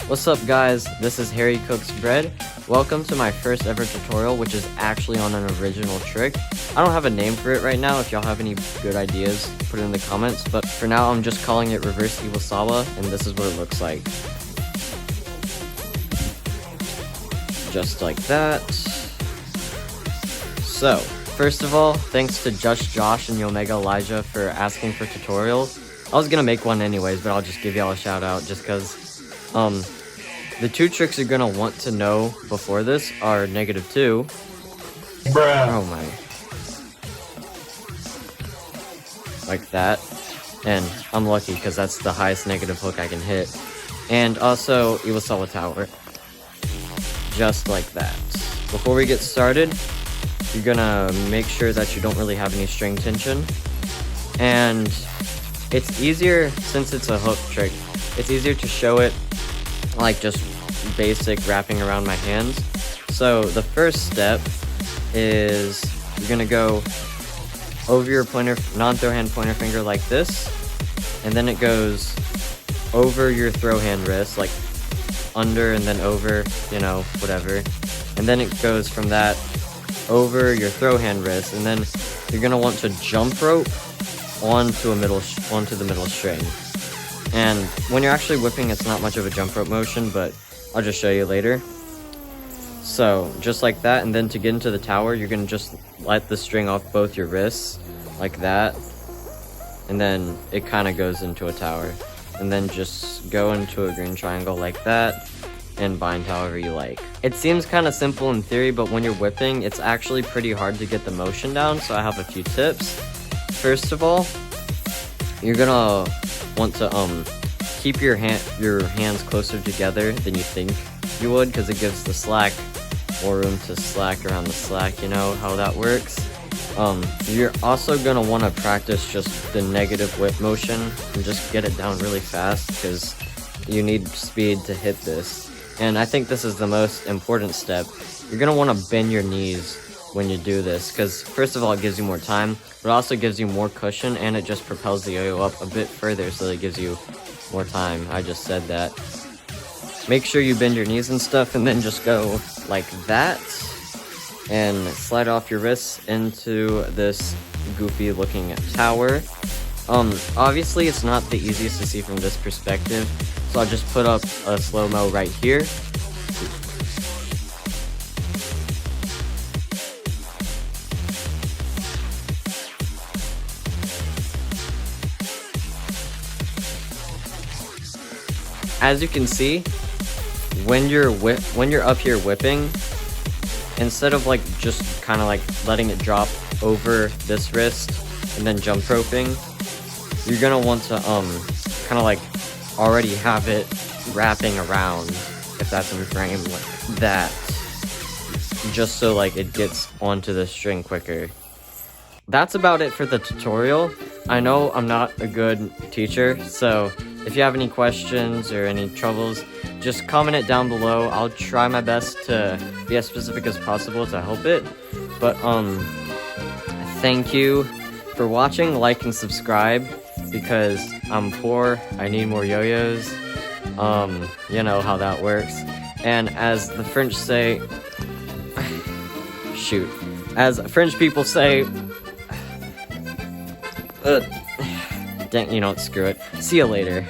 What's up guys, this is Harry Cooks Bread. Welcome to my first ever tutorial, which is actually on an original trick. I don't have a name for it right now. If y'all have any good ideas, put it in the comments. But for now, I'm just calling it Reverse Iwasawa, and this is what it looks like. Just like that. So, first of all, thanks to Just Josh and Yomega Elijah for asking for tutorials. I was gonna make one anyways, but I'll just give y'all a shout out just because, the two tricks you're gonna want to know before this are -2. Bruh. Oh my. Like that. And I'm lucky because that's the highest negative hook I can hit. And also Iwasawa Tower. Just like that. Before we get started, you're gonna make sure that you don't really have any string tension. And it's easier, since it's a hook trick, it's easier to show it like just basic wrapping around my hands. So the first step is you're gonna go over your pointer, non-throw hand pointer finger like this, and then it goes over your throw hand wrist, like under and then over, you know, whatever. And then it goes from that over your throw hand wrist, and then you're gonna want to jump rope onto the middle string. And when you're actually whipping, it's not much of a jump rope motion, but I'll just show you later. So just like that, and then to get into the tower, you're gonna just let the string off both your wrists like that, and then it kind of goes into a tower, and then just go into a green triangle like that and bind however you like. It seems kind of simple in theory, but when you're whipping, it's actually pretty hard to get the motion down, so I have a few tips. First of all, you're gonna want to keep your hands closer together than you think you would, because it gives the slack more room to slack around the slack, you know how that works. You're also gonna want to practice just the negative whip motion and just get it down really fast, because you need speed to hit this. And I think this is the most important step. You're gonna want to bend your knees when you do this, because first of all, it gives you more time, but it also gives you more cushion, and it just propels the yo-yo up a bit further, so it gives you more time. I just said that. Make sure you bend your knees and stuff, and then just go like that, and slide off your wrists into this goofy looking tower. Obviously it's not the easiest to see from this perspective, so I'll just put up a slow-mo right here. As you can see, when you're up here whipping, instead of like just kind of like letting it drop over this wrist and then jump roping, you're gonna want to kind of like already have it wrapping around, if that's in frame, like that, just so like it gets onto the string quicker. That's about it for the tutorial. I know I'm not a good teacher, so if you have any questions or any troubles, just comment it down below. I'll try my best to be as specific as possible to help it. But thank you for watching. Like and subscribe, because I'm poor, I need more yo-yos. You know how that works. And as the French say, shoot, as French people say, dang, you know what, screw it. See you later.